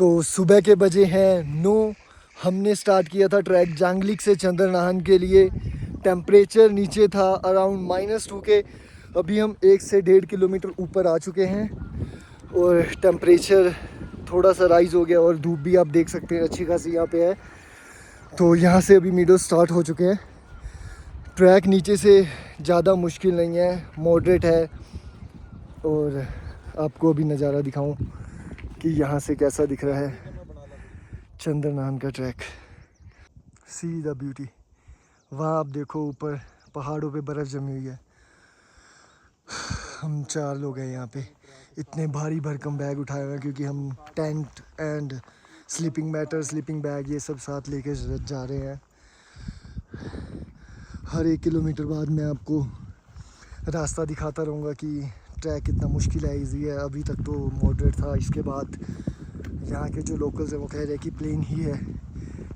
तो सुबह के बजे हैं 9। हमने स्टार्ट किया था ट्रैक जांगलिक से चंद्रनाहन के लिए। टेम्परेचर नीचे था अराउंड -2 के। अभी हम 1 से 1.5 किलोमीटर ऊपर आ चुके हैं और टेम्परेचर थोड़ा सा राइज़ हो गया और धूप भी आप देख सकते हैं अच्छी खासी यहाँ पे है। तो यहाँ से अभी मीडो स्टार्ट हो चुके हैं। ट्रैक नीचे से ज़्यादा मुश्किल नहीं है, मॉडरेट है। और आपको अभी नज़ारा दिखाऊं कि यहाँ से कैसा दिख रहा है चंद्रनाहन का ट्रैक। See the beauty. वहाँ आप देखो ऊपर पहाड़ों पे बर्फ़ जमी हुई है। हम 4 लोग हैं यहाँ पे। इतने भारी भरकम बैग उठाए हुए हैं क्योंकि हम tent and sleeping matter, sleeping bag ये सब साथ लेके जा रहे हैं। हर 1 किलोमीटर बाद मैं आपको रास्ता दिखाता रहूँगा कि ट्रैक कितना मुश्किल है, इजी है। अभी तक तो मॉडरेट था, इसके बाद यहाँ के जो लोकल्स हैं वो कह रहे हैं कि प्लेन ही है,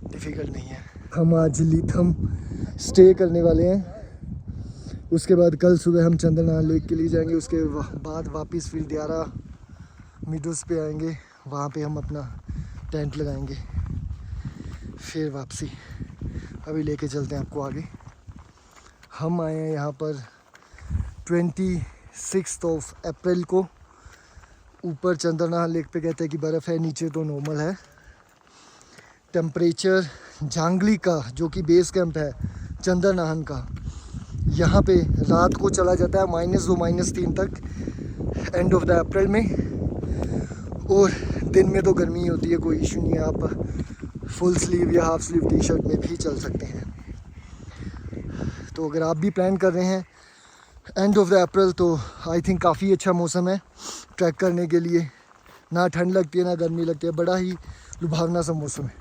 डिफ़िकल्ट नहीं है। हम आज लिथम स्टे करने वाले हैं। उसके बाद कल सुबह हम चंद्रनाहन लेक के लिए जाएंगे। उसके बाद वापस फिर दियारा मिडोस पे आएंगे। वहाँ पे हम अपना टेंट लगाएंगे, फिर वापसी। अभी लेके चलते हैं आपको आगे। हम आए हैं यहाँ पर 26 अप्रैल को। ऊपर चंद्रनाहन लेक पे कहते हैं कि बर्फ़ है, नीचे तो नॉर्मल है। टेम्परेचर जांगली का जो कि बेस कैंप है चंद्रनाहन का, यहाँ पे रात को चला जाता है -2 -3 तक एंड ऑफ द अप्रैल में। और दिन में तो गर्मी होती है, कोई इशू नहीं है। आप फुल स्लीव या हाफ स्लीव टी शर्ट में भी चल सकते हैं। तो अगर आप भी प्लान कर रहे हैं एंड ऑफ द अप्रैल तो आई थिंक काफ़ी अच्छा मौसम है ट्रैक करने के लिए। ना ठंड लगती है ना गर्मी लगती है, बड़ा ही लुभावना सा मौसम है।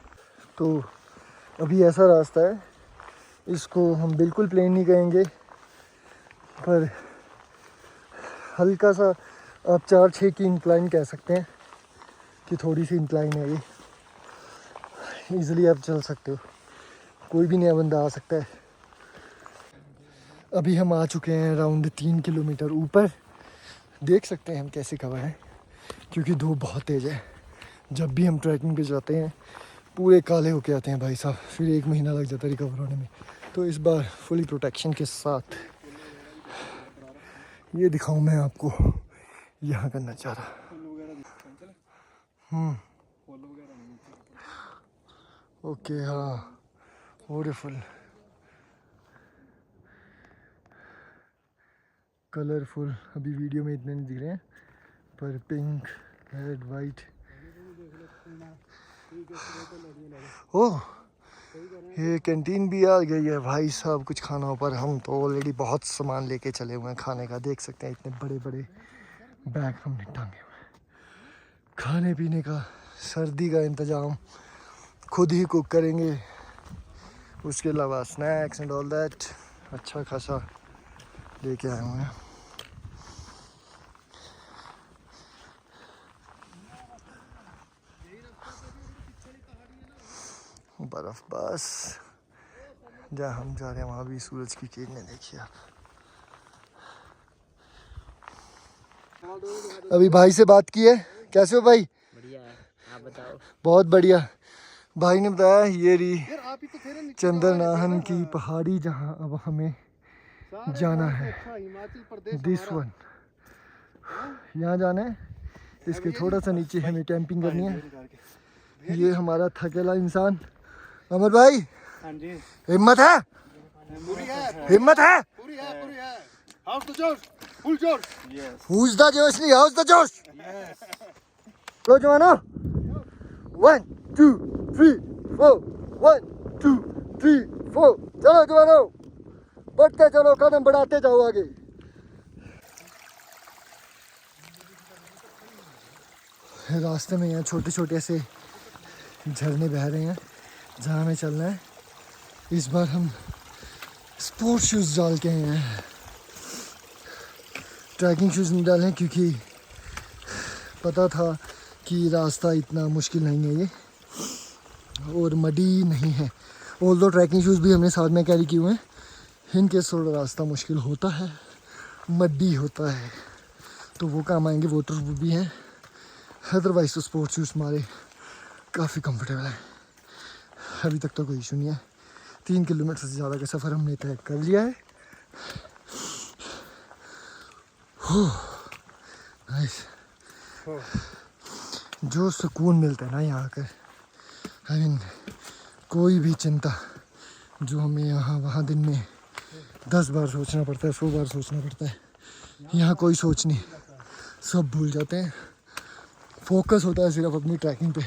तो अभी ऐसा रास्ता है, इसको हम बिल्कुल प्लेन नहीं कहेंगे, पर हल्का सा आप 4-6 की इंक्लाइन कह सकते हैं कि थोड़ी सी इंक्लाइन है ये। ईज़िली आप चल सकते हो, कोई भी नया बंदा आ सकता है। अभी हम आ चुके हैं अराउंड 3 किलोमीटर ऊपर। देख सकते हैं हम कैसे कवर है क्योंकि धूप बहुत तेज़ है। जब भी हम ट्रैकिंग पे जाते हैं पूरे काले होके आते हैं भाई साहब, फिर 1 महीना लग जाता है रिकवर होने में। तो इस बार फुली प्रोटेक्शन के साथ ये दिखाऊं मैं आपको यहाँ का नज़ारा। ओके, हाँ ब्यूटीफुल, कलरफुल। अभी वीडियो में इतने नहीं दिख रहे हैं, पर पिंक, रेड, वाइट। ओह, ये कैंटीन भी आ गई है भाई साहब। कुछ खाना हो, पर हम तो ऑलरेडी बहुत सामान लेके चले हुए हैं खाने का। देख सकते हैं इतने बड़े बड़े बैग हमने टांगे हुए हैं। खाने पीने का, सर्दी का इंतज़ाम खुद ही कुक करेंगे। उसके अलावा स्नैक्स एंड ऑल दैट अच्छा खासा लेके आए हुए हैं। बर्फ बस जहाँ हम जा रहे हैं वहाँ भी सूरज की किरणें देखिए आप। अभी भाई से बात की है। कैसे हो भाई? बढ़िया है, आप बताओ। बहुत बढ़िया। भाई ने बताया ये रही चंद्रनाहन की पहाड़ी जहाँ अब हमें जाना है। दिस वन, यहाँ जाना है। इसके थोड़ा सा नीचे हमें कैंपिंग करनी है। ये हमारा थकेला इंसान अमर भाई, हिम्मत है? पूरी है, हिम्मत है? पूरी है, पूरी है। हाउस द जोश, फुल जोश। Who's the जोश नहीं, हाउस द जोश। लो जवानो, 1 2 3 4, 1 2 3 4। चलो जवानो, बढ़ते चलो, कदम बढ़ाते जाओ आगे। रास्ते में यहाँ छोटे छोटे से झरने बह रहे हैं जहाँ हमें चलना है। इस बार हम स्पोर्ट्स शूज़ डाल के आए हैं, ट्रैकिंग शूज़ नहीं डाले क्योंकि पता था कि रास्ता इतना मुश्किल नहीं है ये, और मडी नहीं है। ऑल दो ट्रैकिंग शूज़ भी हमने साथ में कैरी किए हुए हैं। इनके थोड़ा रास्ता मुश्किल होता है, मड्डी होता है, तो वो काम आएंगे। वाटर प्रूफ भी हैं, अदरवाइज तो स्पोर्ट्स शूज़ हमारे काफ़ी कंफर्टेबल है, अभी तक तो कोई इशू नहीं है। 3 किलोमीटर से ज़्यादा का सफ़र हमने तय कर लिया है। नाइस। जो सुकून मिलता है ना यहाँ आकर, आई मीन कोई भी चिंता जो हमें यहाँ वहाँ दिन में 10 बार सोचना पड़ता है, 100 बार सोचना पड़ता है, यहाँ कोई सोच नहीं, सब भूल जाते हैं। फोकस होता है सिर्फ अपनी ट्रैकिंग पे।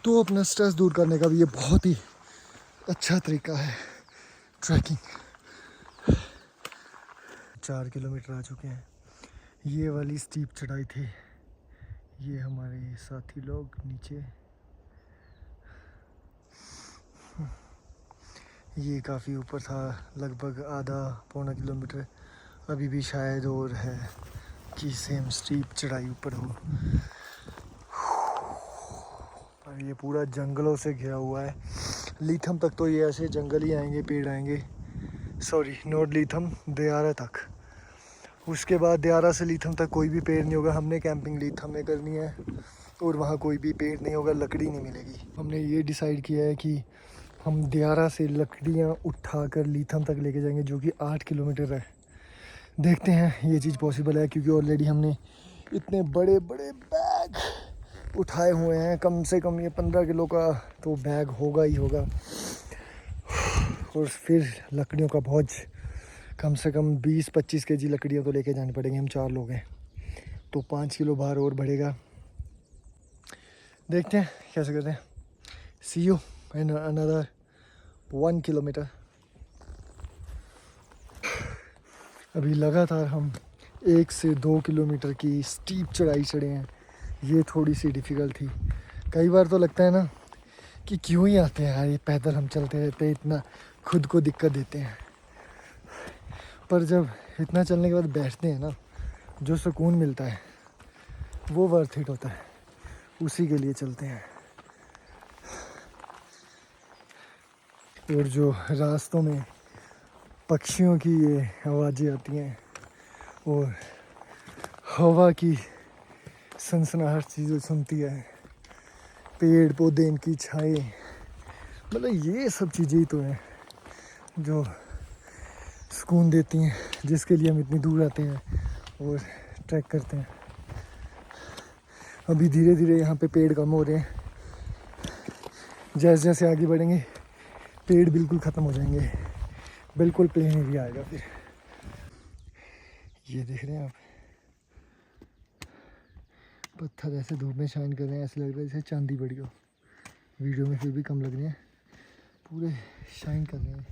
तो अपना स्ट्रेस दूर करने का भी ये बहुत ही अच्छा तरीका है ट्रैकिंग। 4 किलोमीटर आ चुके हैं। ये वाली स्टीप चढ़ाई थी, ये हमारे साथी लोग नीचे, ये काफ़ी ऊपर था, लगभग आधा पौना किलोमीटर। अभी भी शायद और है कि सेम स्टीप चढ़ाई ऊपर हो। और ये पूरा जंगलों से घिरा हुआ है। लीथम तक तो ये ऐसे जंगल ही आएंगे, पेड़ आएंगे। सॉरी, नॉट लीथम, दयारा तक। उसके बाद दयारा से लीथम तक कोई भी पेड़ नहीं होगा। हमने कैंपिंग लीथम में करनी है और वहाँ कोई भी पेड़ नहीं होगा, लकड़ी नहीं मिलेगी। हमने ये डिसाइड किया है कि हम दयारा से लकड़ियाँ उठाकर लीथम तक लेके जाएंगे, जो कि 8 किलोमीटर है। देखते हैं ये चीज़ पॉसिबल है, क्योंकि ऑलरेडी हमने इतने बड़े बड़े बैग उठाए हुए हैं। कम से कम ये 15 किलो का तो बैग होगा ही होगा। और फिर लकड़ियों का बोझ, कम से कम 20-25 केजी लकड़ियाँ तो लेके जानी पड़ेंगी। हम 4 लोग हैं तो 5 किलो भार और बढ़ेगा। देखते हैं कैसे करते हैं। सी यू इन अनदर 1 किलोमीटर। अभी लगातार हम 1 से 2 किलोमीटर की स्टीप चढ़ाई चढ़े हैं। ये थोड़ी सी डिफ़िकल्ट थी। कई बार तो लगता है ना कि क्यों ही आते हैं यार, ये पैदल हम चलते रहते हैं, इतना खुद को दिक्कत देते हैं। पर जब इतना चलने के बाद बैठते हैं ना, जो सुकून मिलता है वो वर्थ इट होता है। उसी के लिए चलते हैं। और जो रास्तों में पक्षियों की ये आवाज़ें आती हैं और हवा की सनसनाहट चीज़ें सुनती है, पेड़ पौधे, इनकी छाएं, मतलब ये सब चीज़ें ही तो हैं जो सुकून देती हैं, जिसके लिए हम इतनी दूर आते हैं और ट्रैक करते हैं। अभी धीरे धीरे यहाँ पे पेड़ कम हो रहे हैं। जैसे जैसे आगे बढ़ेंगे पेड़ बिल्कुल ख़त्म हो जाएंगे, बिल्कुल प्लेन एरिया आएगा। फिर ये देख रहे हैं आप, पत्थर ऐसे धूप में शाइन कर रहे हैं, ऐसे लग रहा है जैसे चांदी पड़ी हो। वीडियो में फिर भी कम लग रही है, पूरे शाइन कर रहे हैं।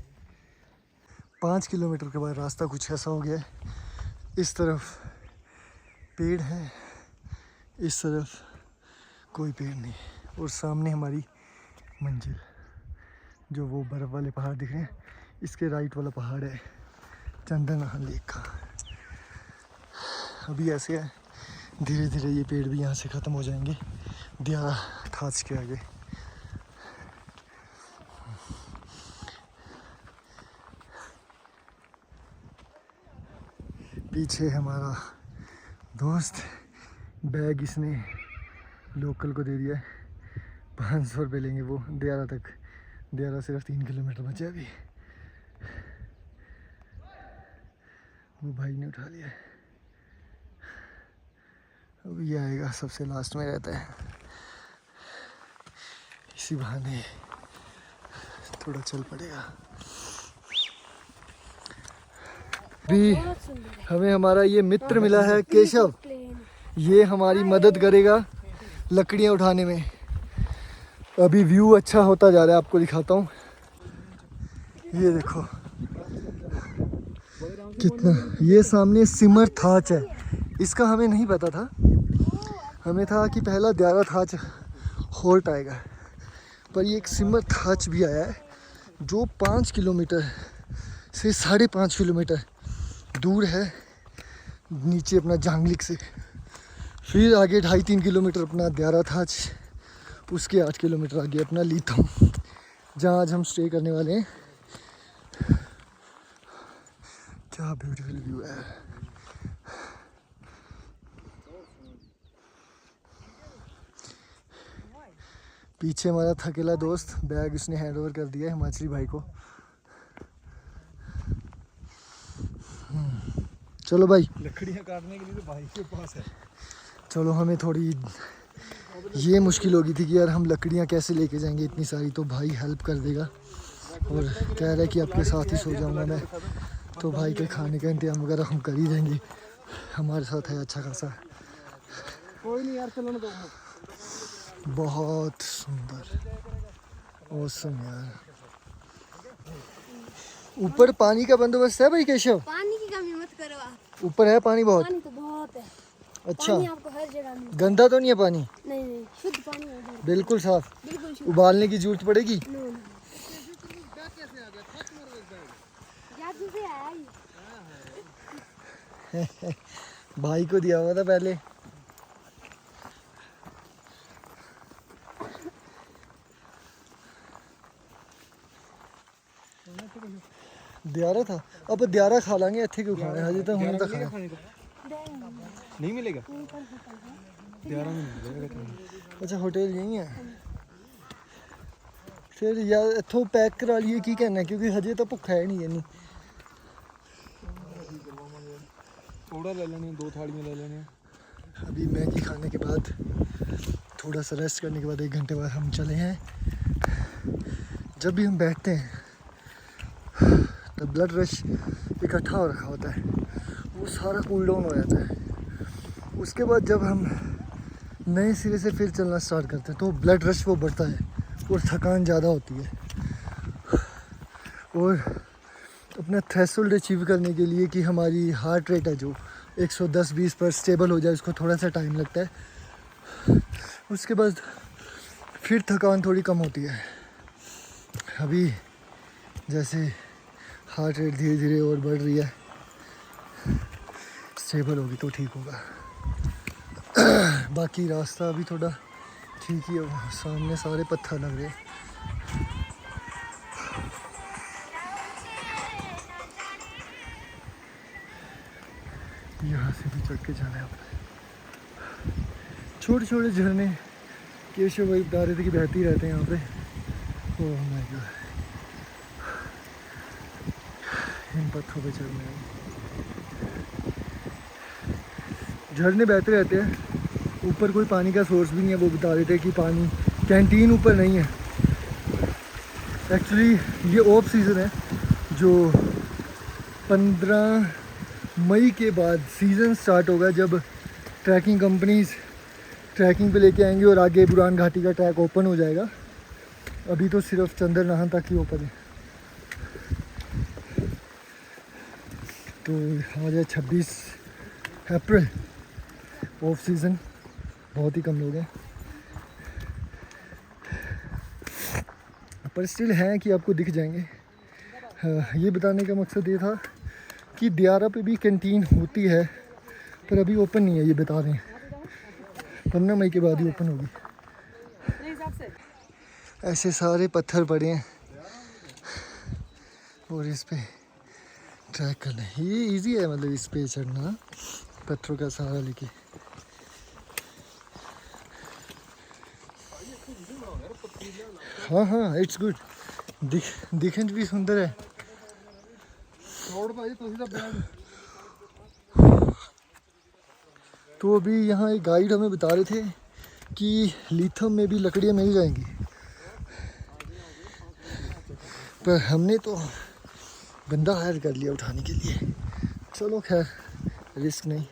5 किलोमीटर के बाद रास्ता कुछ ऐसा हो गया है। इस तरफ पेड़ है, इस तरफ कोई पेड़ नहीं, और सामने हमारी मंजिल, जो वो बर्फ़ वाले पहाड़ दिख रहे हैं, इसके राइट वाला पहाड़ है चंदन नाहन लेक का। अभी ऐसे है, धीरे धीरे ये पेड़ भी यहाँ से ख़त्म हो जाएंगे दयारा थाच के आगे। पीछे हमारा दोस्त, बैग इसने लोकल को दे दिया है। 500 रुपये लेंगे वो दयारा तक। दयारा सिर्फ 3 किलोमीटर बचे अभी। वो भाई ने उठा लिया है। अब ये आएगा, सबसे लास्ट में रहता है। इसी बहाने थोड़ा चल पड़ेगा। भी हमें हमारा ये मित्र मिला है केशव, ये हमारी मदद करेगा लकड़ियाँ उठाने में। अभी व्यू अच्छा होता जा रहा है, आपको दिखाता हूँ। ये देखो कितना, ये सामने सिमर थाच है। इसका हमें नहीं पता था, हमें था कि पहला दयारा थाच होल्ट आएगा, पर ये एक सिमर थाच भी आया है, जो 5 किलोमीटर से 5.5 किलोमीटर दूर है नीचे अपना जांगलिक से। फिर आगे 2.5-3 किलोमीटर अपना दयारा थाच, उसके 8 किलोमीटर आगे अपना लीथम, जहाँ आज हम स्टे करने वाले हैं। क्या ब्यूटीफुल व्यू है। पीछे हमारा थकेला दोस्त, बैग उसने हैंड ओवर कर दिया हिमाचली भाई को। चलो भाई, लकड़ियाँ काटने के लिए तो भाई के पास है। चलो हमें थोड़ी ये मुश्किल हो गई थी कि यार हम लकड़ियाँ कैसे लेके जाएंगे इतनी सारी, तो भाई हेल्प कर देगा और कह रहा है कि आपके साथ ही सो जाऊँगा मैं। तो भाई के खाने का इंतजाम वगैरह हम कर ही देंगे, हमारे साथ है अच्छा खासा। कोई नहीं यार, चलो ना दो। बहुत सुंदर, ऑसम यार। ऊपर पानी का बंदोबस्त है भाई केशव? पानी की कमी मत करो आप। ऊपर है पानी बहुत? पानी तो बहुत है। अच्छा, पानी आपको हर जगह मिलेगा। गंदा तो नहीं है पानी? नहीं नहीं, शुद्ध पानी है उधर। बिल्कुल साफ? बिल्कुल शुद्ध। उबालने की जरूरत पड़ेगी? No no. जादू से आया ये। भाई को दिया हुआ था पहले। दियारा था, अब दियारा खा लांगे, इतने क्यों खाना है, हजे तो हमने तो खाया। नहीं मिलेगा? दियारा में नहीं मिलेगा। अच्छा, होटल यही है फिर यार, इतों पैक करा लिए की कहना है, क्योंकि हजे तो भुखा है नहीं इन्नी। थोड़ा ले लेने, 2 थालियाँ ले लेने। अभी मैगी खाने के बाद, थोड़ा सा रेस्ट करने के बाद 1 घंटे बाद हम चले हैं। जब भी हम बैठते हैं तो ब्लड रश इकट्ठा हो रखा होता है, वो सारा कूल डाउन हो जाता है। उसके बाद जब हम नए सिरे से फिर चलना स्टार्ट करते हैं तो ब्लड रश वो बढ़ता है और थकान ज़्यादा होती है। और अपना थ्रेशोल्ड अचीव करने के लिए कि हमारी हार्ट रेट है जो 110-20 पर स्टेबल हो जाए, उसको थोड़ा सा टाइम लगता है। उसके बाद फिर थकान थोड़ी कम होती है। अभी जैसे हार्ट रेट धीरे धीरे और बढ़ रही है, स्टेबल होगी तो ठीक होगा। बाकी रास्ता अभी थोड़ा ठीक ही है, सामने सारे पत्थर लग रहे हैं। यहाँ से भी चढ़ के जाना है। छोटे छोटे झरने केशव भाई बता रहे थे कि बहती रहते हैं यहाँ पे। ओह माय गॉड, इन पत्थरों पे चढ़ना है। झरने बहते रहते हैं, ऊपर कोई पानी का सोर्स भी नहीं है। वो बता रहे थे कि पानी, कैंटीन ऊपर नहीं है। एक्चुअली ये ऑफ सीज़न है, जो 15 मई के बाद सीज़न स्टार्ट होगा, जब ट्रैकिंग कंपनीज ट्रैकिंग पे लेके आएंगे और आगे बुरान घाटी का ट्रैक ओपन हो जाएगा। अभी तो सिर्फ चंदर नाहन तक ही ओपन है। तो आज है 26 अप्रैल, ऑफ सीज़न, बहुत ही कम लोग हैं, पर स्टिल हैं कि आपको दिख जाएंगे। हाँ, ये बताने का मकसद ये था कि दियारा पे भी कैंटीन होती है, पर अभी ओपन नहीं है, ये बता रहे हैं। 15 मई के बाद ही ओपन होगी। ऐसे सारे पत्थर पड़े हैं और इस पे ट्रैक करना है। ये इजी है, मतलब इस पे चढ़ना पत्थरों का सहारा लेके। हाँ हाँ, इट्स गुड, दिखने भी सुंदर है। तो अभी यहाँ एक गाइड हमें बता रहे थे कि लीथम में भी लकड़ियाँ मिल जाएंगी, पर हमने तो बंदा हायर कर लिया उठाने के लिए। चलो खैर, रिस्क नहीं।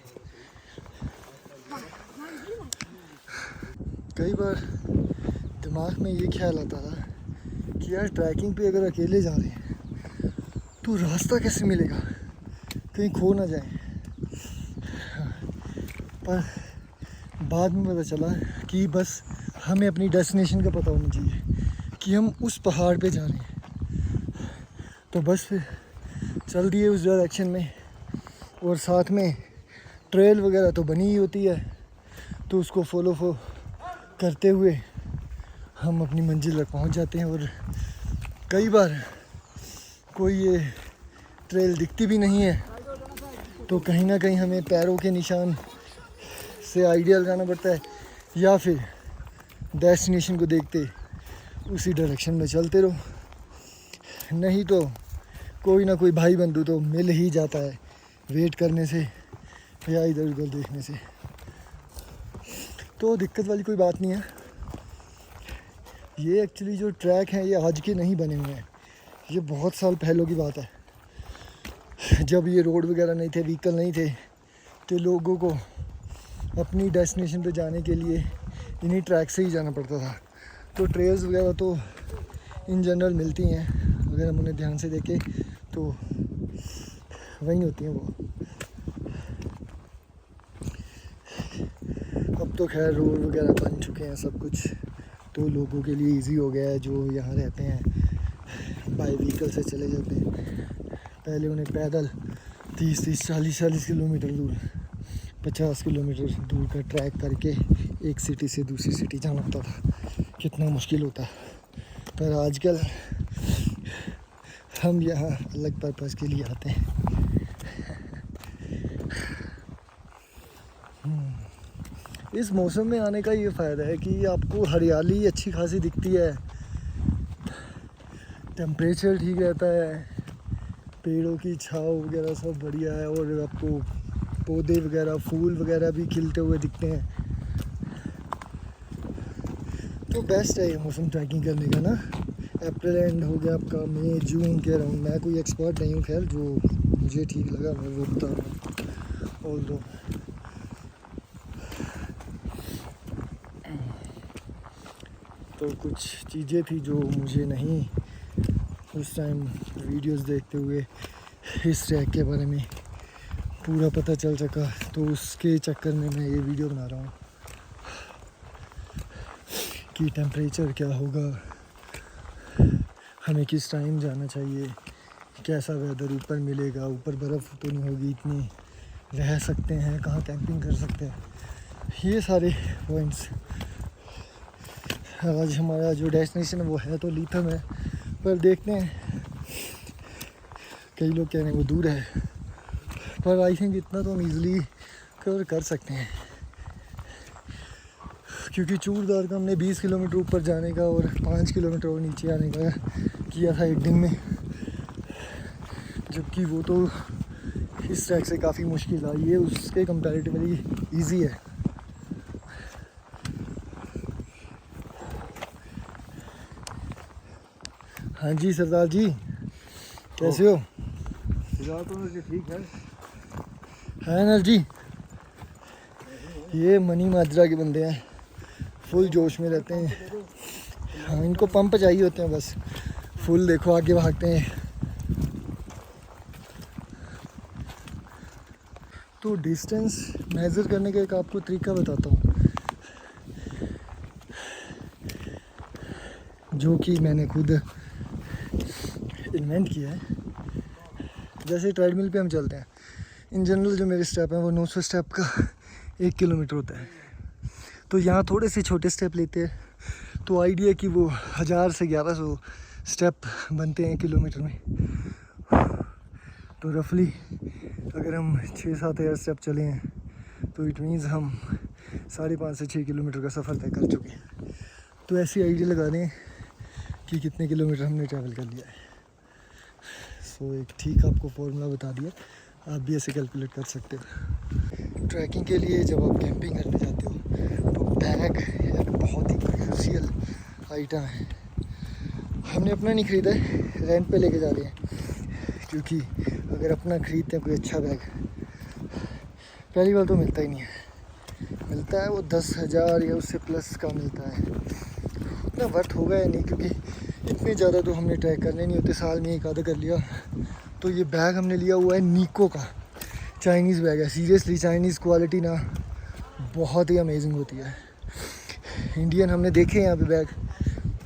कई बार दिमाग में ये ख्याल आता था कि यार ट्रैकिंग पे अगर अकेले जा रहे हैं तो रास्ता कैसे मिलेगा, कहीं खो ना जाए। पर बाद में पता चला कि बस हमें अपनी डेस्टिनेशन का पता होना चाहिए कि हम उस पहाड़ पे जा रहे हैं। तो बस फिर चल दिए उस डायरेक्शन में, और साथ में ट्रेल वगैरह तो बनी ही होती है, तो उसको फॉलो करते हुए हम अपनी मंजिल तक पहुंच जाते हैं। और कई बार कोई ये ट्रेल दिखती भी नहीं है, तो कहीं ना कहीं हमें पैरों के निशान से आइडिया लगाना पड़ता है, या फिर डेस्टिनेशन को देखते उसी डायरेक्शन में चलते रहो, नहीं तो कोई ना कोई भाई बंधु तो मिल ही जाता है वेट करने से या इधर उधर देखने से, तो दिक्कत वाली कोई बात नहीं है। ये एक्चुअली जो ट्रैक हैं ये आज के नहीं बने हुए हैं, ये बहुत साल पहलों की बात है। जब ये रोड वगैरह नहीं थे, व्हीकल नहीं थे, तो लोगों को अपनी डेस्टिनेशन पे जाने के लिए इन्हीं ट्रैक से ही जाना पड़ता था। तो ट्रेल्स वगैरह तो इन जनरल मिलती हैं, अगर हम उन्हें ध्यान से देखें तो वहीं होती हैं वो। अब तो खैर रोड वगैरह बन चुके हैं सब कुछ, तो लोगों के लिए इजी हो गया है। जो यहाँ रहते हैं बाई व्हीकल से चले जाते हैं, पहले उन्हें पैदल 30-30, 40-40 किलोमीटर दूर, 50 किलोमीटर दूर का ट्रैक करके एक सिटी से दूसरी सिटी जाना होता था, कितना मुश्किल होता। पर आजकल हम यहाँ अलग पर्पज़ के लिए आते हैं। इस मौसम में आने का ये फ़ायदा है कि आपको हरियाली अच्छी खासी दिखती है, टेम्परेचर ठीक रहता है, पेड़ों की छाँव वगैरह सब बढ़िया है, और आपको पौधे वगैरह फूल वगैरह भी खिलते हुए दिखते हैं। तो बेस्ट है ये मौसम ट्रैकिंग करने का ना। अप्रैल एंड हो गया आपका, मई जून के अराउंड। मैं कोई एक्सपर्ट नहीं हूँ, खैर जो मुझे ठीक लगा मैं वो बता रहा हूँ। और दो तो कुछ चीज़ें थी जो मुझे नहीं उस टाइम वीडियोस देखते हुए इस ट्रैक के बारे में पूरा पता चल सका, तो उसके चक्कर में मैं ये वीडियो बना रहा हूँ कि टेम्परेचर क्या होगा, हमें किस टाइम जाना चाहिए, कैसा वेदर ऊपर मिलेगा, ऊपर बर्फ़ तो नहीं होगी इतनी, रह सकते हैं कहाँ, कैंपिंग कर सकते हैं, ये सारे पॉइंट्स। आज हमारा जो डेस्टिनेशन है वो है तो लीथम है, पर देखते हैं, कई लोग कह रहे हैं वो दूर है, पर आई थिंक इतना तो हम ईज़िली कवर कर सकते हैं, क्योंकि चूड़दार का हमने 20 किलोमीटर ऊपर जाने का और 5 किलोमीटर और नीचे आने का किया था एक दिन में, जबकि वो तो इस ट्रैक से काफ़ी मुश्किल था, ये उसके कंपैरेटिवली इजी है। हाँ जी सरदार जी, कैसे हो? फिलहाल तो मुझे ठीक है एनर्जी। ये मनी माजरा के बंदे हैं, फुल जोश में रहते हैं। हाँ, इनको पंप चाहिए होते हैं बस, फुल देखो आगे भागते हैं। तो डिस्टेंस मेज़र करने का एक आपको तरीका बताता हूँ, जो कि मैंने खुद इन्वेंट किया है। जैसे ट्रेडमिल पे हम चलते हैं, इन जनरल जो मेरे स्टेप हैं वो 900 स्टेप का 1 किलोमीटर होता है। तो यहाँ थोड़े से छोटे स्टेप लेते हैं, तो आइडिया कि वो 1000 से 1100 स्टेप बनते हैं किलोमीटर में। तो रफली अगर हम 6-7 हज़ार स्टेप चले हैं तो इट मीन्स हम 5.5 से 6 किलोमीटर का सफ़र तय कर चुके हैं। तो ऐसी आइडिया लगा दें कि कितने किलोमीटर हमने ट्रैवल कर लिया है। सो एक ठीक आपको फॉर्मूला बता दिया, आप भी ऐसे कैलकुलेट कर सकते हो। ट्रैकिंग के लिए जब आप कैंपिंग करने जाते हो तो बैग एक बहुत ही क्रूशियल आइटम है। हमने अपना नहीं ख़रीदा है, रेंट पे लेके जा रहे हैं, क्योंकि अगर अपना ख़रीदते हैं कोई अच्छा बैग, पहली बार तो मिलता ही नहीं है। मिलता है वो 10,000 या उससे प्लस का मिलता है, उतना वर्थ होगा या नहीं, क्योंकि इतने ज़्यादा तो हमने ट्रैक करने नहीं होते, साल में एक आधा कर लिया। तो ये बैग हमने लिया हुआ है निको का, चाइनीज़ बैग है। सीरियसली चाइनीज़ क्वालिटी ना बहुत ही अमेजिंग होती है। इंडियन हमने देखे यहाँ पे बैग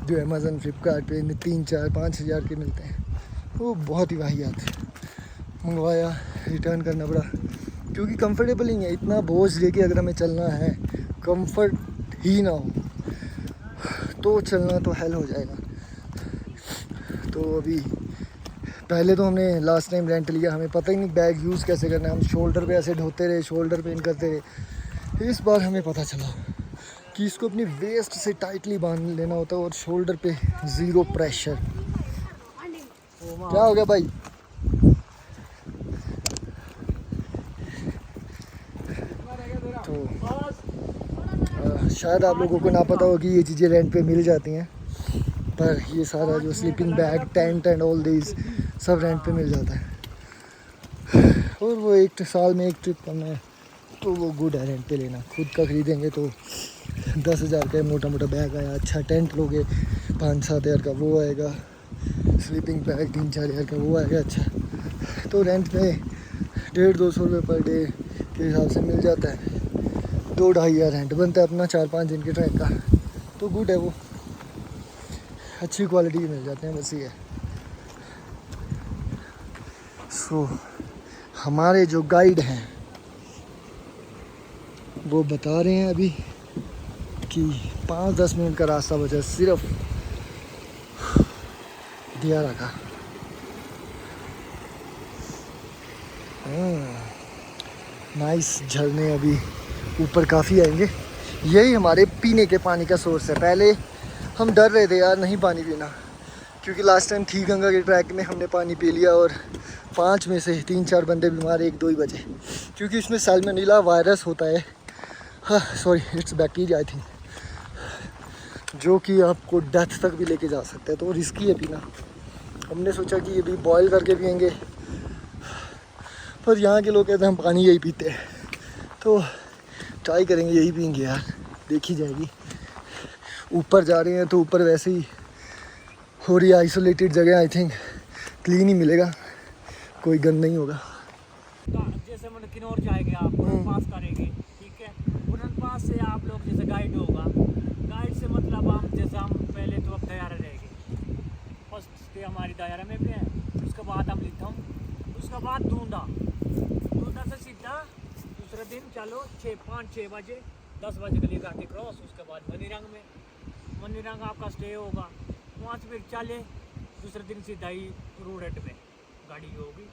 जो अमेज़न फ्लिपकार्ट पे 3-4-5 हज़ार के मिलते हैं, वो बहुत ही वाहियात। मंगवाया, रिटर्न करना पड़ा, क्योंकि कंफर्टेबल ही है। इतना बोझ लेके अगर हमें चलना है, कंफर्ट ही ना हो तो चलना तो हेल हो जाएगा। तो अभी पहले तो हमने लास्ट टाइम रेंट लिया, हमें पता ही नहीं बैग यूज़ कैसे करना है, हम शोल्डर पे ऐसे ढोते रहे, शोल्डर पेन करते रहे। इस बार हमें पता चला कि इसको अपनी वेस्ट से टाइटली बांध लेना होता है और शोल्डर पे ज़ीरो प्रेशर। क्या हो गया भाई? तो शायद आप लोगों को ना पता हो कि ये चीज़ें रेंट पे मिल जाती हैं, पर ये सारा जो sleeping bag, tent and all these sub rent पे मिल जाता है। और वो एक साल में एक ट्रिप करना है तो वो गुड है रेंट पे लेना। खुद का ख़रीदेंगे तो 10,000 का मोटा मोटा बैग आया, अच्छा टेंट लोगे 5-7 हज़ार का वो आएगा, स्लीपिंग बैग 3-4 हज़ार का वो आएगा। अच्छा तो रेंट पे 150-200 रुपये पर डे के हिसाब से मिल जाता है। 2-2.5 हज़ार रेंट बनता है अपना 4-5 दिन के ट्रैक का, तो गुड है वो, अच्छी क्वालिटी के मिल जाते हैं, बस ये है। सो हमारे जो गाइड हैं वो बता रहे हैं अभी कि 5-10 मिनट का रास्ता बचा सिर्फ दियारा का। नाइस झरने अभी ऊपर काफ़ी आएंगे। यही हमारे पीने के पानी का सोर्स है। पहले हम डर रहे थे यार नहीं पानी पीना, क्योंकि लास्ट टाइम थी गंगा के ट्रैक में हमने पानी पी लिया और 5 में से 3-4 बंदे बीमार, 1-2 ही बचे, क्योंकि उसमें सैल्मोनेला वायरस होता है। हाँ sorry, it's bacteria I think, जो कि आपको डेथ तक भी लेके जा सकता है, तो रिस्की है पीना। हमने सोचा कि ये भी बॉयल करके पियेंगे, पर यहाँ के लोग कहते हैं हम पानी यही पीते हैं, तो ट्राई करेंगे यही पियेंगे यार, देखी जाएगी। ऊपर जा रहे हैं तो ऊपर वैसे ही हो रही आइसोलेटेड जगह, आई थिंक क्लीन ही मिलेगा, कोई गंद नहीं होगा। जैसे मतलब किन्नौर जाएंगे आप, पास करेंगे, ठीक है, उड़न पास से आप लोग जैसे गाइड होगा, गाइड से मतलब हम जैसे हम पहले तो अब दयारा रहेंगे, फर्स्ट स्टे हमारी दयारा में भी है, उसके बाद हम लिथम, उसके बाद दूंदा से सीधा दूसरे दिन चलो 5-6 बजे 10 बजे के लिए घाटी क्रॉस, उसके बाद मनीरंग आपका स्टे होगा, वहाँ से फिर चले दूसरे दिन सीधा ही रोड में गाड़ी होगी।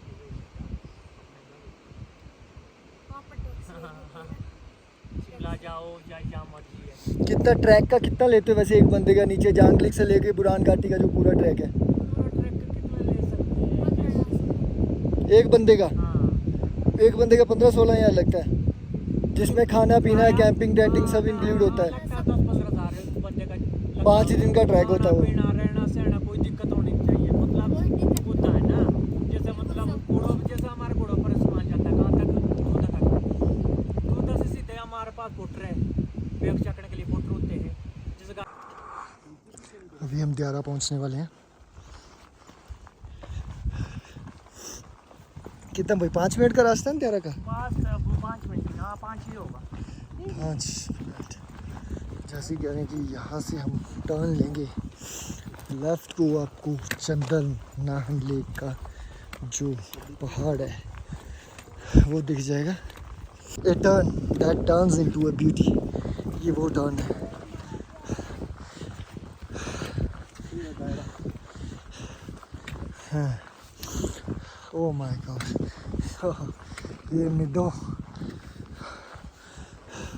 शिमला जाओ या जहाँ मर्जी है। कितना ट्रैक का कितना लेते हो वैसे एक बंदे का, नीचे जांगलिक से लेके बुरान घाटी का जो पूरा ट्रैक है? पूरा ट्रैक का कितना ले सकते हैं एक बंदे का? हाँ, एक बंदे का 15-16 हज़ार लगता है, जिसमें खाना पीना कैंपिंग टेंटिंग सब इंक्लूड होता है। 10-15 हज़ार बंदे का 5 ही दिन का ट्रैक होता है वो। पीना रहना सहना कोई दिक्कत होनी चाहिए, मतलब होता है ना, जैसे मतलब घोड़ों, जैसे हमारे घोड़ों पर सामान जाता है कहाँ तक, दूधा से सीधे हमारे पास बोटर है, बैग चकने के लिए बोटर होते हैं जैसे। अभी हम दियारा पहुंचने वाले हैं। कितना भाई 5 मिनट का रास्ता है दियारा का? 5 मिनट, हाँ 5 ही होगा। 5 मिनट। जैसे कह रहे हैं कि यहाँ से हम टर्न लेंगे लेफ़्ट को, आपको चंदन नाहन लेक का जो पहाड़ है वो दिख जाएगा। A turn that turns into a beauty, ये वो टर्न है। हाँ। Oh my God, ये मिडो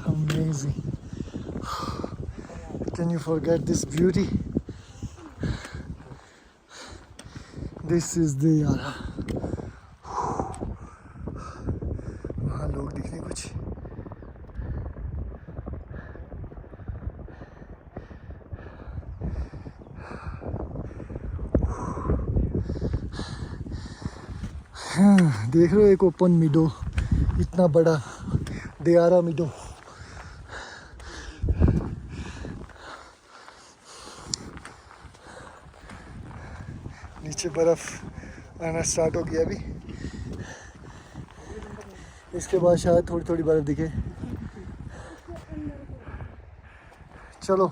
amazing. Can you forget this beauty? This is the Yara. वहाँ लोग दिख रहे कुछ। देख रहे हो एक ओपन मिडो, इतना बड़ा दियारा मिडो। नीचे बर्फ आना स्टार्ट हो गया अभी, इसके बाद शायद थोड़ी थोड़ी बर्फ दिखे। चलो,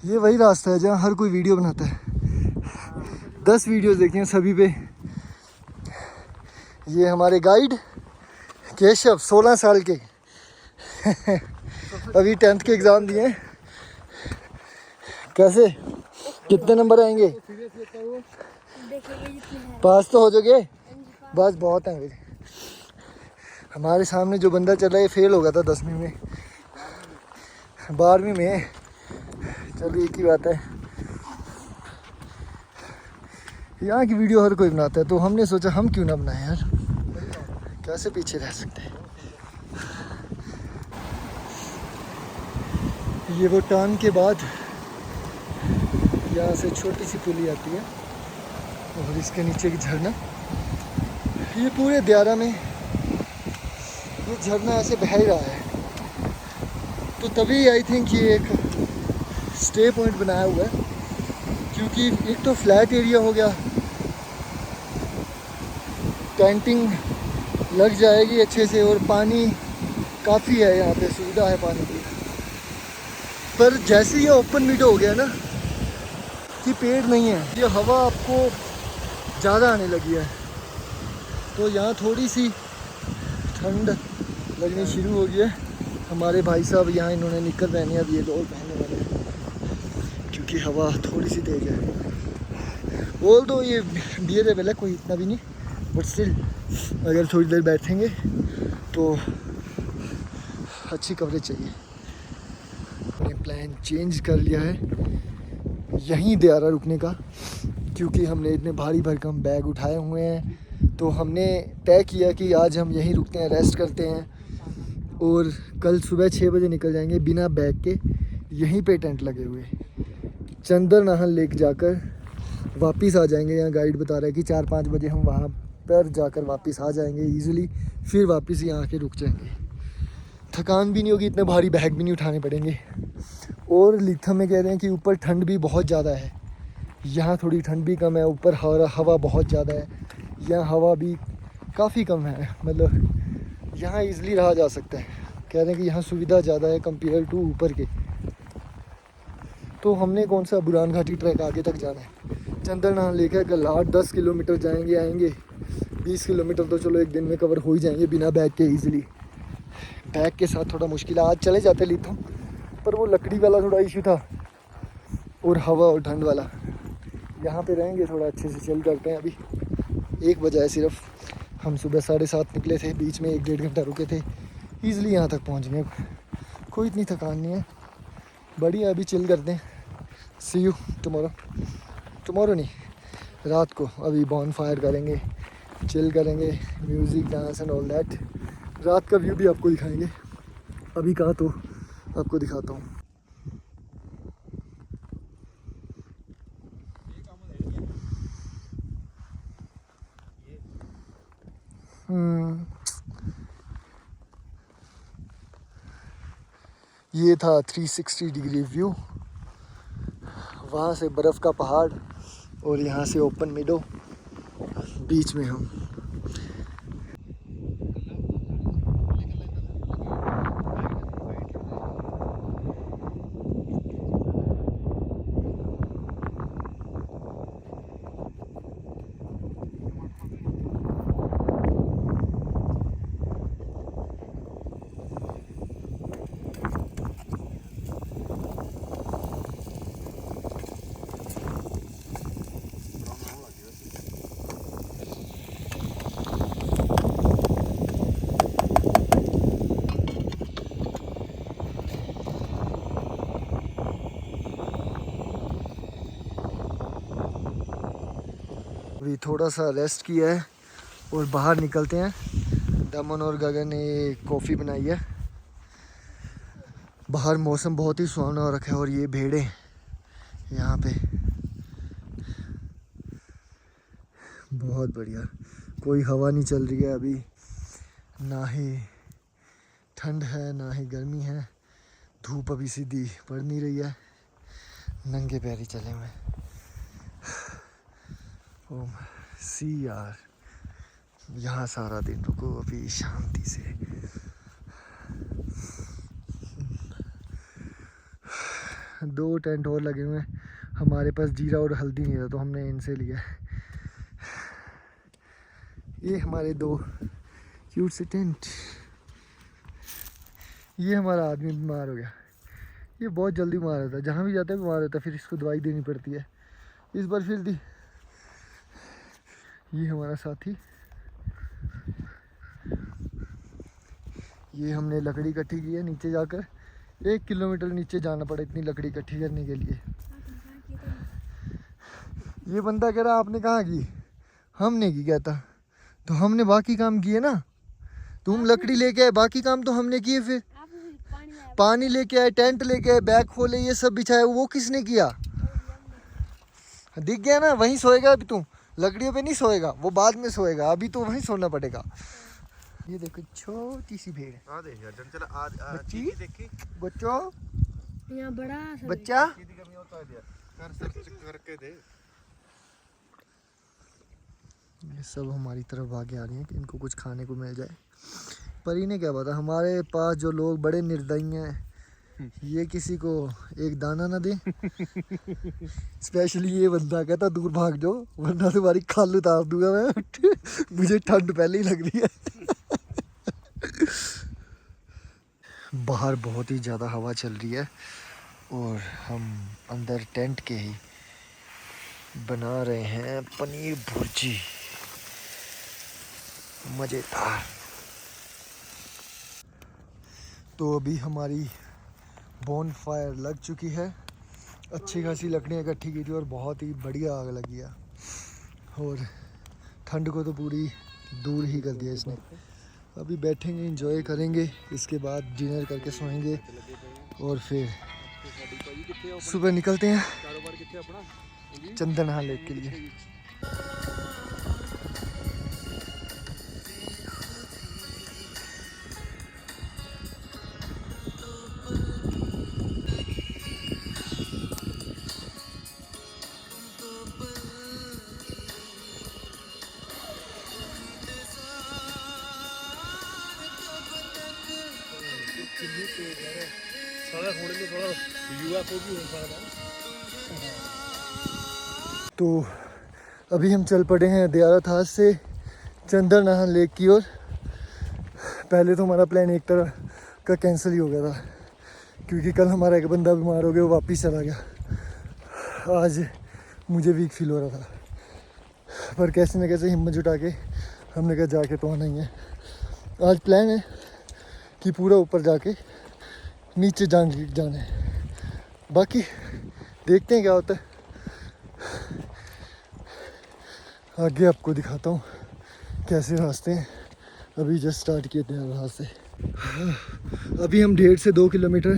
ये वही रास्ता है जहाँ हर कोई वीडियो बनाता है। 10 वीडियोस देखी हैं सभी पे। ये हमारे गाइड केशव 16 साल के अभी 10th के एग्ज़ाम दिए। कैसे कितने नंबर आएंगे? पास तो हो जाओगे? बस बहुत हैं मेरे। हमारे सामने जो बंदा चल रहा है फेल हो गया था 10वीं में, 12वीं में। चलो एक ही बात है, यहाँ की वीडियो हर कोई बनाता है, तो हमने सोचा हम क्यों ना बनाएं यार, कैसे पीछे रह सकते हैं। ये वो टर्न के बाद यहाँ से छोटी सी पुली आती है और इसके नीचे की झरना। ये पूरे दियारा में ये झरना ऐसे बह ही रहा है, तो तभी आई थिंक ये एक स्टे पॉइंट बनाया हुआ है, क्योंकि एक तो फ्लैट एरिया हो गया, टेंटिंग लग जाएगी अच्छे से, और पानी काफ़ी है यहाँ पे, सुविधा है पानी की। पर जैसे ये ओपन मीडो हो गया ना कि पेड़ नहीं है, ये हवा आपको ज़्यादा आने लगी है, तो यहाँ थोड़ी सी ठंड लगनी शुरू हो गई है। हमारे भाई साहब यहाँ इन्होंने निकल पहनी है, अब ये लोग पहनने वाले हैं क्योंकि हवा थोड़ी सी तेज़ है। बोल दो ये बियर है पहले, कोई इतना भी नहीं, बट स्टिल अगर थोड़ी देर बैठेंगे तो अच्छी कवरेज चाहिए। हमने प्लान चेंज कर लिया है यहीं दियारा रुकने का, क्योंकि हमने इतने भारी भरकम बैग उठाए हुए हैं, तो हमने तय किया कि आज हम यहीं रुकते हैं, रेस्ट करते हैं, और कल सुबह 6 बजे निकल जाएंगे बिना बैग के। यहीं पे टेंट लगे हुए चंदर नाहन लेक जाकर वापस आ जाएंगे। यहाँ गाइड बता रहा है कि 4-5 बजे हम वहाँ पर जाकर वापस आ जाएंगे ईज़िली, फिर वापस यहाँ आके रुक जाएंगे। थकान भी नहीं होगी, इतने भारी बैग भी नहीं उठाने पड़ेंगे। और लिथम में कह रहे हैं कि ऊपर ठंड भी बहुत ज़्यादा है, यहाँ थोड़ी ठंड भी कम है, ऊपर हवा बहुत ज़्यादा है, यहाँ हवा भी काफ़ी कम है, मतलब यहाँ ईज़िली रहा जा सकता है। कह रहे हैं कि यहाँ सुविधा ज़्यादा है कंपेयर टू ऊपर के। तो हमने कौन सा बुरान घाटी ट्रैक आगे तक जाना है, चंदर नाहन लेकर कल 8-10 किलोमीटर जाएंगे आएंगे, 20 किलोमीटर तो चलो एक दिन में कवर हो ही जाएंगे बिना बैग के ईज़िली। बैग के साथ थोड़ा मुश्किल है, आज चले जाते लिथम, पर वो लकड़ी वाला थोड़ा इशू था, और हवा और ठंड वाला। यहाँ पे रहेंगे, थोड़ा अच्छे से चिल करते हैं। अभी 1 बजा है सिर्फ, हम सुबह 7:30 निकले थे, बीच में 1-1.5 घंटा रुके थे, ईज़िली यहाँ तक पहुँच गए। कोई इतनी थकान नहीं है, बढ़िया। अभी चिल करते हैं, सी यू टुमारो नहीं, रात को। अभी बॉन फायर करेंगे, चिल करेंगे, music dance and all that. रात का व्यू भी आपको दिखाएंगे, अभी कहाँ तो आपको दिखाता हूँ। ये था 360 डिग्री व्यू, वहाँ से बर्फ़ का पहाड़ और यहाँ से ओपन मीडो, बीच में हम। अभी थोड़ा सा रेस्ट किया है और बाहर निकलते हैं। दमन और गगन ने कॉफ़ी बनाई है। बाहर मौसम बहुत ही सुहाना हो रखा है, और ये भेड़ें यहाँ पे बहुत बढ़िया। कोई हवा नहीं चल रही है अभी, ना ही ठंड है ना ही गर्मी है, धूप अभी सीधी पड़ नहीं रही है, नंगे पैर ही चले हुए। ओम सी यार, यहाँ सारा दिन रुको अभी शांति से। दो टेंट और लगे हुए हैं, हमारे पास जीरा और हल्दी नहीं था तो हमने इनसे लिया। ये हमारे 2 क्यूट से टेंट। ये हमारा आदमी बीमार हो गया, ये बहुत जल्दी बीमार होता है, जहाँ भी जाता है बीमार होता है, फिर इसको दवाई देनी पड़ती है। इस बार फिर दी। ये हमारा साथी, ये हमने लकड़ी इकट्ठी की है नीचे जाकर, 1 किलोमीटर नीचे जाना पड़ा इतनी लकड़ी इकट्ठी करने के लिए। ये बंदा कह रहा आपने कहाँ की, हमने की कहता, तो हमने बाकी काम किए ना। तुम लकड़ी लेके आए, बाकी काम तो हमने किए। फिर पानी लेके आए, टेंट लेके आए, बैग खोले, ये सब बिछाया, वो किसने किया? दिख गया ना, वहीं सोएगा अभी तू, लकड़ियों पे नहीं सोएगा, वो बाद में सोएगा, अभी तो वहीं सोना पड़ेगा। ये देखो छोटी सी भेड़, बच्ची, बच्चों, यहाँ बड़ा बच्चा। करके दे। ये सब हमारी तरफ भागे आ रही हैं कि इनको कुछ खाने को मिल जाए, पर इन्हें क्या पता हमारे पास जो लोग बड़े निर्दयी हैं, ये किसी को एक दाना ना दे। स्पेशली ये बंदा कहता दूर भाग जाओ वरना तुम्हारी खाल उतार दूंगा मैं। मुझे ठंड पहले ही लग रही है। बाहर बहुत ही ज़्यादा हवा चल रही है और हम अंदर टेंट के ही बना रहे हैं पनीर भुर्जी, मज़ेदार। तो अभी हमारी बॉन फायर लग चुकी है, अच्छी खासी लकड़ियाँ इकट्ठी की थी और बहुत ही बढ़िया आग लगी है और ठंड को तो पूरी दूर ही कर दिया इसने। अभी बैठेंगे, एंजॉय करेंगे, इसके बाद डिनर करके सोएंगे और फिर सुबह निकलते हैं चंदन लेक के लिए। तो अभी हम चल पड़े हैं दियारा थास से चंदन नाहन लेक की ओर। पहले तो हमारा प्लान एक तरह का कैंसिल ही हो गया था क्योंकि कल हमारा एक बंदा बीमार हो गया, वो वापस चला गया। आज मुझे वीक फील हो रहा था, पर कैसे न कैसे हिम्मत जुटा के हमने कहा जाके तो आना ही है। आज प्लान है कि पूरा ऊपर जाके नीचे जाना है, बाकी देखते हैं क्या होता है। आगे आपको दिखाता हूँ कैसे रास्ते हैं, अभी जस्ट स्टार्ट किए थे रास्ते। अभी हम 1.5 से 2 किलोमीटर,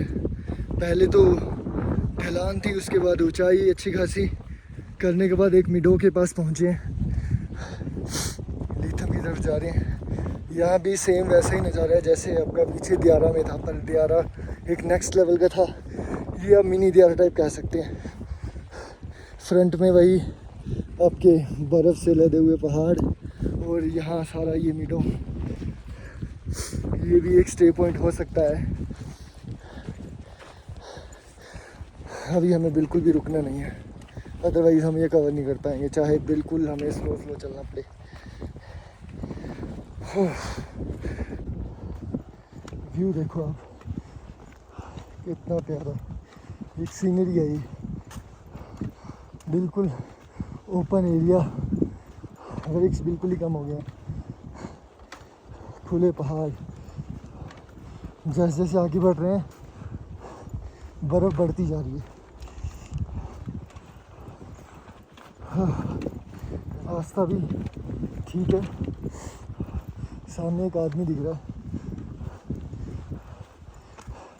पहले तो ढलान थी, उसके बाद ऊंचाई अच्छी खासी करने के बाद एक मिडो के पास पहुँचे हैं। लीथम की तरफ जा रहे हैं। यहाँ भी सेम वैसा ही नज़ारा है जैसे आपका पीछे दियारा में था, पर दियारा एक नेक्स्ट लेवल का था, ये आप मिनी दियारा टाइप कह सकते हैं। फ्रंट में वही आपके बर्फ़ से लदे हुए पहाड़ और यहाँ सारा ये मिडो, ये भी एक स्टे पॉइंट हो सकता है। अभी हमें बिल्कुल भी रुकना नहीं है, अदरवाइज़ हम ये कवर नहीं कर पाएंगे, चाहे बिल्कुल हमें स्लो स्लो चलना पड़े। व्यू देखो आप, कितना प्यारा एक सीनरी है ये, बिल्कुल ओपन एरिया, रिक्स बिल्कुल ही कम हो गया, खुले पहाड़। जैसे जैसे आगे बढ़ रहे हैं बर्फ़ बढ़ती जा रही है। रास्ता भी ठीक है, सामने एक आदमी दिख रहा है,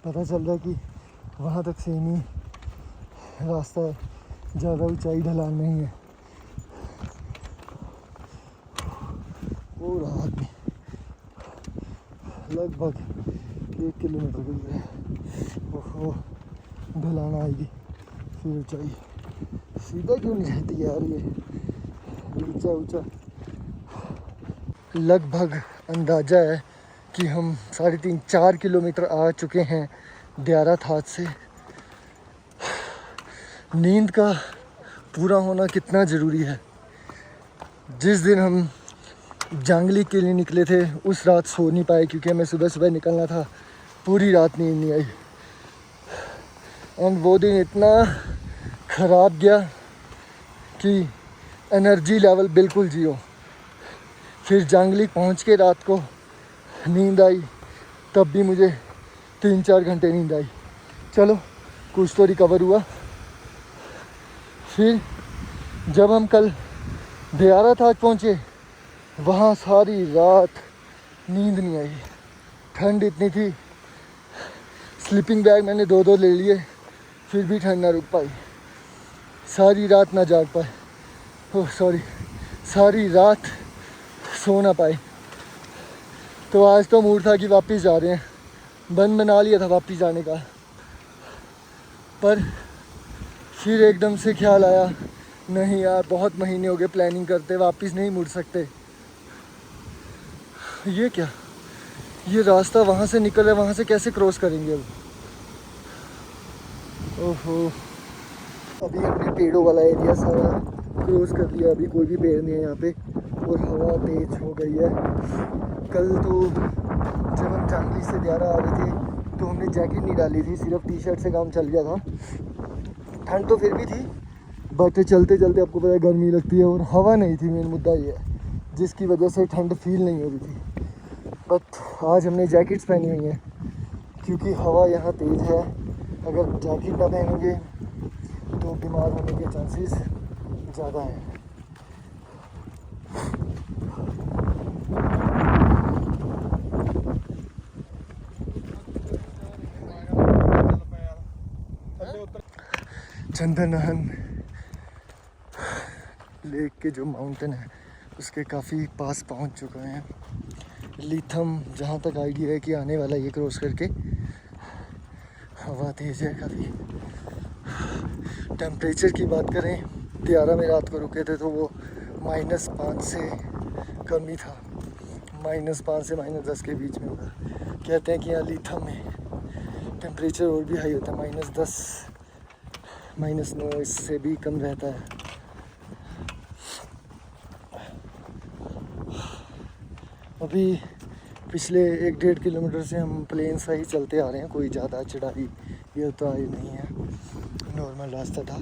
पता चल रहा है कि वहाँ तक सेम ही रास्ता है, ज़्यादा ऊंचाई ढलान नहीं है। वो रहा आदमी, लगभग 1 किलोमीटर गुजरे है। ओहो, ढलान आएगी फिर ऊंचाई, सीधा क्यों नहीं रहती यार, ये ऊंचा ऊंचा। लगभग अंदाज़ा है कि हम 3.5-4 किलोमीटर आ चुके हैं दियारा थास से। नींद का पूरा होना कितना ज़रूरी है। जिस दिन हम जांगली के लिए निकले थे उस रात सो नहीं पाए क्योंकि हमें सुबह सुबह निकलना था, पूरी रात नींद नहीं आई। एंड वो दिन इतना ख़राब गया कि एनर्जी लेवल बिल्कुल जीरो। फिर जांगली पहुंच के रात को नींद आई, तब भी मुझे 3-4 घंटे नींद आई। चलो कुछ तो रिकवर हुआ। फिर जब हम कल दियारा थाज पहुँचे, वहाँ सारी रात नींद नहीं आई, ठंड इतनी थी। स्लीपिंग बैग मैंने 2 ले लिए, फिर भी ठंड ना रुक पाई, सारी रात ना जाग पाए। ओह सॉरी, सारी रात सो ना पाए। तो आज तो मूड था कि वापस जा रहे हैं, बन बना लिया था वापस जाने का, पर फिर एकदम से ख्याल आया नहीं यार, बहुत महीने हो गए प्लानिंग करते, वापस नहीं मुड़ सकते। ये क्या, ये रास्ता वहाँ से निकल है, वहाँ से कैसे क्रॉस करेंगे अब? ओहो, अभी हमने पेड़ों वाला एरिया सारा क्रॉस कर लिया, अभी कोई भी पेड़ नहीं है यहाँ पे, और हवा तेज हो गई है। कल तो जब हम चांदली से दियारा आ रहे थे तो हमने जैकेट नहीं डाली थी, सिर्फ टी शर्ट से काम चल गया था। ठंड तो फिर भी थी, बट चलते चलते आपको पता है गर्मी लगती है, और हवा नहीं थी, मेन मुद्दा ये है, जिसकी वजह से ठंड फील नहीं हो रही थी। बट आज हमने जैकेट्स पहनी हुई हैं क्योंकि हवा यहाँ तेज़ है। अगर जैकेट ना पहनेंगे तो बीमार होने के चांसेस ज़्यादा हैं। चंदन नहन लेक के जो माउंटेन है उसके काफ़ी पास पहुंच चुके हैं। लीथम जहाँ तक आइडिया है कि आने वाला ये क्रॉस करके। हवा तेज़ है काफ़ी। टेम्परेचर की बात करें, दियारा में रात को रुके थे तो वो -5 से कम ही था, -5 से -10 के बीच में होगा। कहते हैं कि यहाँ लीथम में टेम्परेचर और भी हाई होता है, -10 -9 इससे भी कम रहता है। अभी पिछले 1-1.5 किलोमीटर से हम प्लेन सा ही चलते आ रहे हैं, कोई ज़्यादा चढ़ाई ये उतराई नहीं है, नॉर्मल रास्ता था।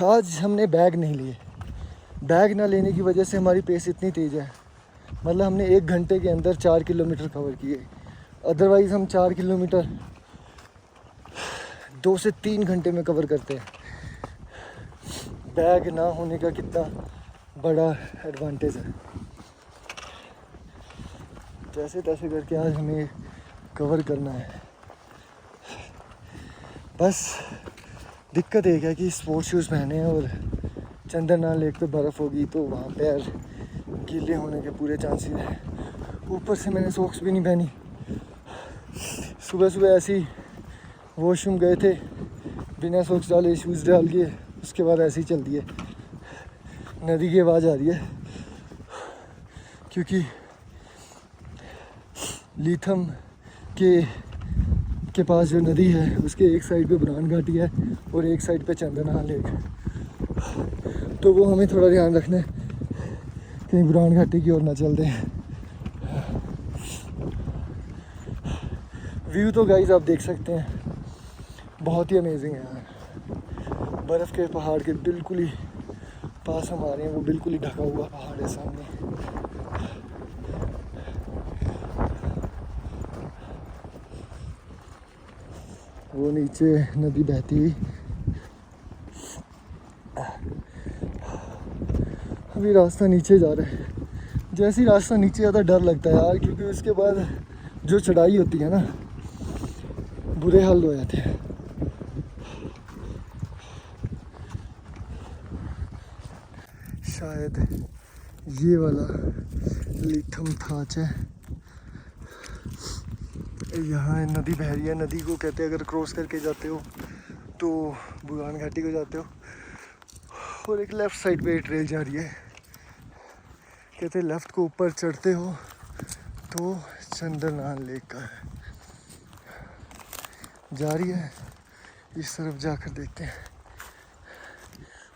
आज हमने बैग नहीं लिए, बैग ना लेने की वजह से हमारी पेस इतनी तेज़ है, मतलब हमने 1 घंटे के अंदर 4 किलोमीटर कवर किए। अदरवाइज़ हम 4 किलोमीटर 2 से 3 घंटे में कवर करते हैं। बैग ना होने का कितना बड़ा एडवांटेज है। जैसे तैसे करके आज हमें कवर करना है। बस दिक्कत एक है कि स्पोर्ट्स शूज़ पहने हैं और चंदन लेक पे बर्फ़ होगी तो वहाँ पैर गीले होने के पूरे चांसेस हैं। ऊपर से मैंने सॉक्स भी नहीं पहनी। सुबह सुबह ऐसे ही वॉशरूम गए थे, बिना सॉक्स डाले शूज़ डाल के, उसके बाद ऐसे ही चल दिए। नदी की आवाज़ आ रही है क्योंकि लीथम के पास जो नदी है उसके एक साइड पे बुरान घाटी है और एक साइड पे चंदन लेक। तो वो हमें थोड़ा ध्यान रखना है कहीं बुरान घाटी की ओर ना चल दें। व्यू तो गाइस आप देख सकते हैं, बहुत ही अमेजिंग है यार। बर्फ़ के पहाड़ के बिल्कुल ही पास हम आ रहे हैं, वो बिल्कुल ही ढका हुआ पहाड़ है सामने। वो नीचे नदी बहती हुई। अभी रास्ता नीचे जा रहा है। जैसे ही रास्ता नीचे जाता डर लगता है यार, क्योंकि उसके बाद जो चढ़ाई होती है ना, बुरे हाल हो जाते हैं। शायद ये वाला लीथम थाच है। यहाँ नदी बह रही है, नदी को कहते हैं अगर क्रॉस करके जाते हो तो बुरान घाटी को जाते हो। और एक लेफ़्ट साइड पे ट्रेल जा रही है, कहते हैं लेफ़्ट को ऊपर चढ़ते हो तो चंदन लेक का है। जा रही है, इस तरफ जाकर देखते हैं।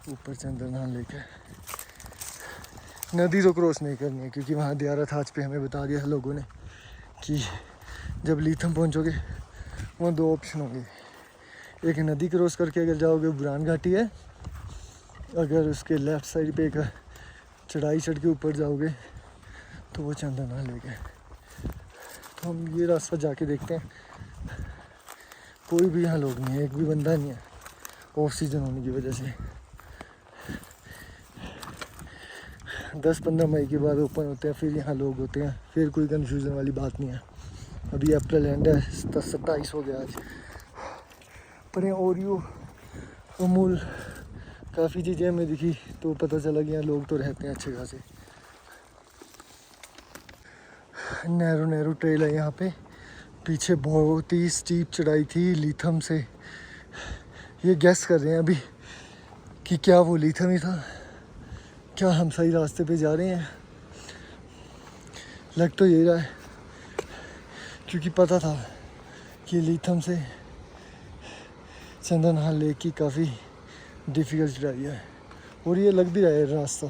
ऊपर चंदन लेक है। नदी तो क्रॉस नहीं करनी है क्योंकि वहाँ दियारा थाच पे हमें बता दिया है लोगों ने कि जब लीथम पहुँचोगे वहाँ 2 ऑप्शन होंगे। एक नदी क्रॉस करके अगर जाओगे बुरान घाटी है, अगर उसके लेफ़्ट साइड पे एक चढ़ाई चढ़ के ऊपर जाओगे तो वो चंदन लेक है। तो हम ये रास्ता जाके देखते हैं। कोई भी यहाँ लोग नहीं है, एक भी बंदा नहीं है, ऑफ सीजन होने की वजह से। 10-15 मई के बाद ओपन होते हैं, फिर यहाँ लोग होते हैं, फिर कोई कन्फ्यूज़न वाली बात नहीं है। अभी अप्रैल एंड है, 27 हो गया आज। पर यहाँ ओरियो, अमूल, काफ़ी चीज़ें हमें दिखी तो पता चला कि यहाँ लोग तो रहते हैं अच्छे खासे। नैरो ट्रेल है यहाँ पे। पीछे बहुत ही स्टीप चढ़ाई थी लीथम से। ये गैस कर रहे हैं अभी कि क्या वो लीथम ही था, क्या हम सही रास्ते पे जा रहे हैं। लग तो यही रहा है, क्योंकि पता था कि लीथम से चंदनहाल लेक की काफ़ी डिफ़िकल्ट चढ़ाई है। और ये लग भी रहा है रास्ता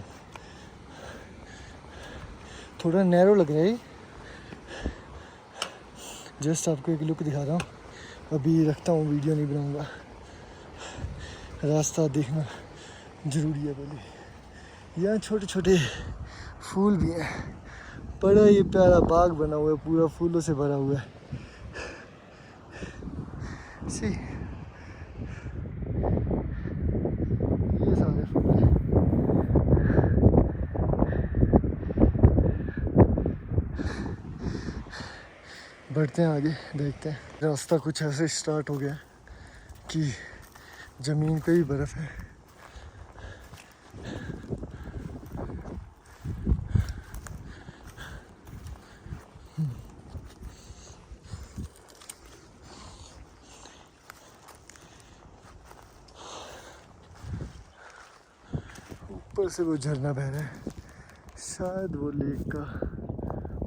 थोड़ा नैरो लग रहा है। जस्ट आपको एक लुक दिखा रहा हूँ, अभी रखता हूँ, वीडियो नहीं बनाऊँगा। रास्ता देखना ज़रूरी है पहले। यहाँ छोटे छोटे फूल भी हैं, बड़ा ये प्यारा बाग बना हुआ है, पूरा फूलों से भरा हुआ है। सी ये सारे फूल हैं। बढ़ते हैं आगे, देखते हैं। रास्ता कुछ ऐसे स्टार्ट हो गया कि ज़मीन पे भी बर्फ़ है। ऊपर से वो झरना बह रहा है, शायद वो लेक का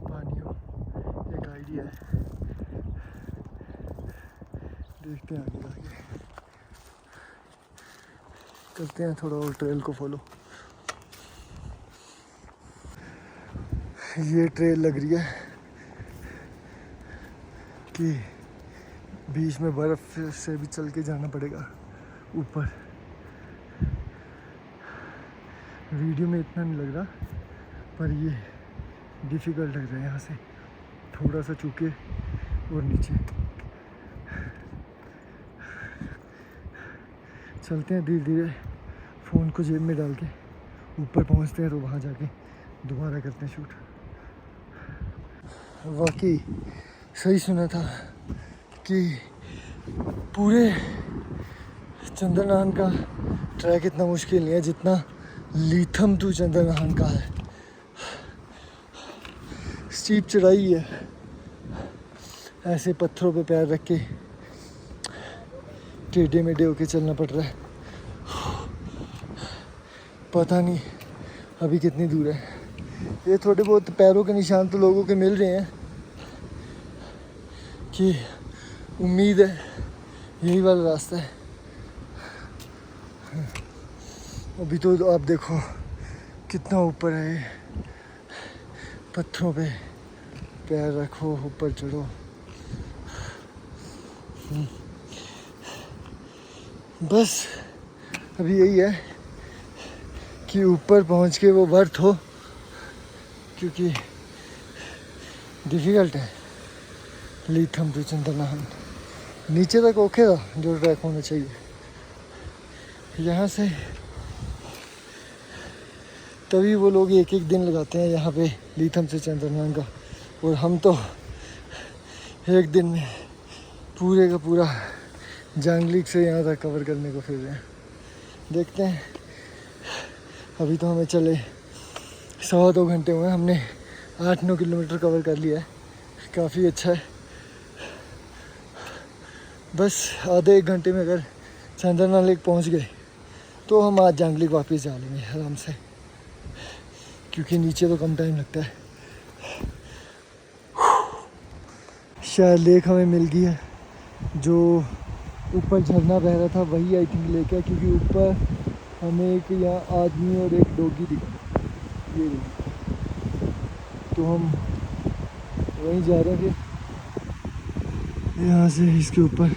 पानी हो, एक आइडिया है। देखते हैं आगे करते हैं थोड़ा और ट्रेल को फॉलो। ये ट्रेल लग रही है कि बीच में बर्फ़ से भी चल के जाना पड़ेगा ऊपर। वीडियो में इतना नहीं लग रहा, पर ये डिफ़िकल्ट लग रहा है यहाँ से थोड़ा सा चूके और नीचे। चलते हैं धीरे धीरे, फ़ोन को जेब में डाल के ऊपर पहुँचते हैं, तो वहाँ जाके दोबारा करते हैं शूट। वाकई सही सुना था कि पूरे चंद्रनाहन का ट्रैक इतना मुश्किल नहीं है जितना लीथम टू चंद्रनाहन का है। स्टीप चढ़ाई है, ऐसे पत्थरों पे पैर रख के टेढ़े मेढ़े होके चलना पड़ रहा है। पता नहीं अभी कितनी दूर है। ये थोड़े बहुत पैरों के निशान तो लोगों के मिल रहे हैं कि उम्मीद है यही वाला रास्ता है। अभी तो आप देखो कितना ऊपर है, पत्थरों पे पैर रखो, ऊपर चढ़ो। बस अभी यही है कि ऊपर पहुंच के वो वर्थ हो, क्योंकि डिफ़िकल्ट है लीथम टू चंद्रनाहन। नीचे तक ओके था जो ट्रैक होना चाहिए, यहाँ से तभी वो लोग एक एक दिन लगाते हैं यहाँ पे लीथम से चंद्रनाहन का, और हम तो एक दिन में पूरे का पूरा जांगलीक से यहाँ तक कवर करने को फिर रहे हैं। देखते हैं, अभी तो हमें चले 2.25 घंटे हुए, हमने 8-9 किलोमीटर कवर कर लिया है, काफ़ी अच्छा है। बस आधे 1 घंटे में अगर चंद्रनाहन लेक पहुँच गए तो हम आज जांगलीक वापस जा लेंगे आराम से, क्योंकि नीचे तो कम टाइम लगता है। शायद लेक हमें मिल गई है, जो ऊपर झरना बह रहा था वही आई थिंक लेक है, क्योंकि ऊपर हमें एक यहाँ आदमी और एक डॉगी दिखा, ये देखिए। तो हम वहीं जा रहे हैं। फिर यहाँ से इसके ऊपर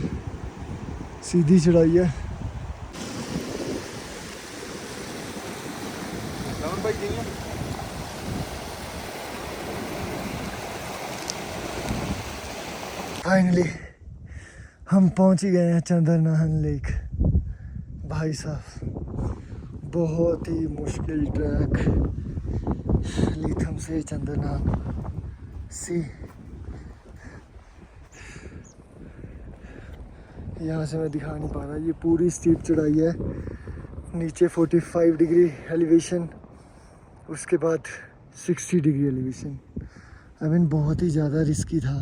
सीधी चढ़ाई है। फाइनली हम पहुंच ही गए हैं चंद्रनाहन लेक। भाई साहब बहुत ही मुश्किल ट्रैक लीथम से चंद्रनाहन सी। यहाँ से मैं दिखा नहीं पा रहा, ये पूरी स्टीप चढ़ाई है। नीचे 45 डिग्री एलिवेशन, उसके बाद 60 डिग्री एलिवेशन। आई मीन बहुत ही ज़्यादा रिस्की था।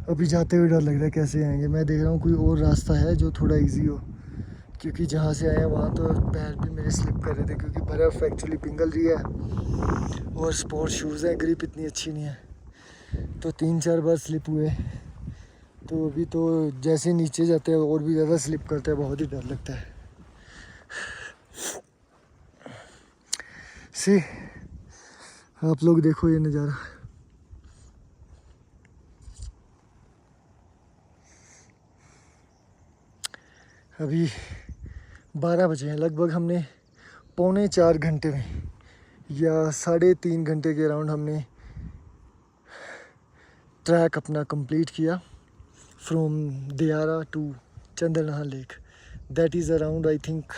अभी जाते हुए डर लग रहा है कैसे आएंगे। मैं देख रहा हूँ कोई और रास्ता है जो थोड़ा इजी हो, क्योंकि जहाँ से आए हैं वहाँ तो पैर भी मेरे स्लिप कर रहे थे, क्योंकि बर्फ़ एक्चुअली पिघल रही है और स्पोर्ट शूज़ हैं, ग्रिप इतनी अच्छी नहीं है, तो 3-4 बार स्लिप हुए। तो अभी तो जैसे नीचे जाते हैं और भी ज़्यादा स्लिप करते हैं, बहुत ही डर लगता है। सी आप लोग देखो ये नज़ारा। अभी 12 बजे हैं लगभग। हमने 3.25 घंटे में या 3.5 घंटे के अराउंड हमने ट्रैक अपना कंप्लीट किया from Diyara to Chandranahan lake. That is around I think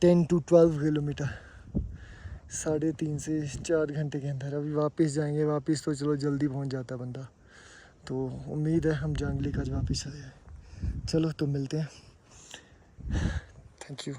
10 to 12 kilometre. 3.5 से 4 घंटे के अंदर। अभी वापस जाएंगे, वापस तो चलो जल्दी पहुंच जाता बंदा, तो उम्मीद है हम जांगली का वापस आ जाए। चलो तो मिलते हैं। Thank you.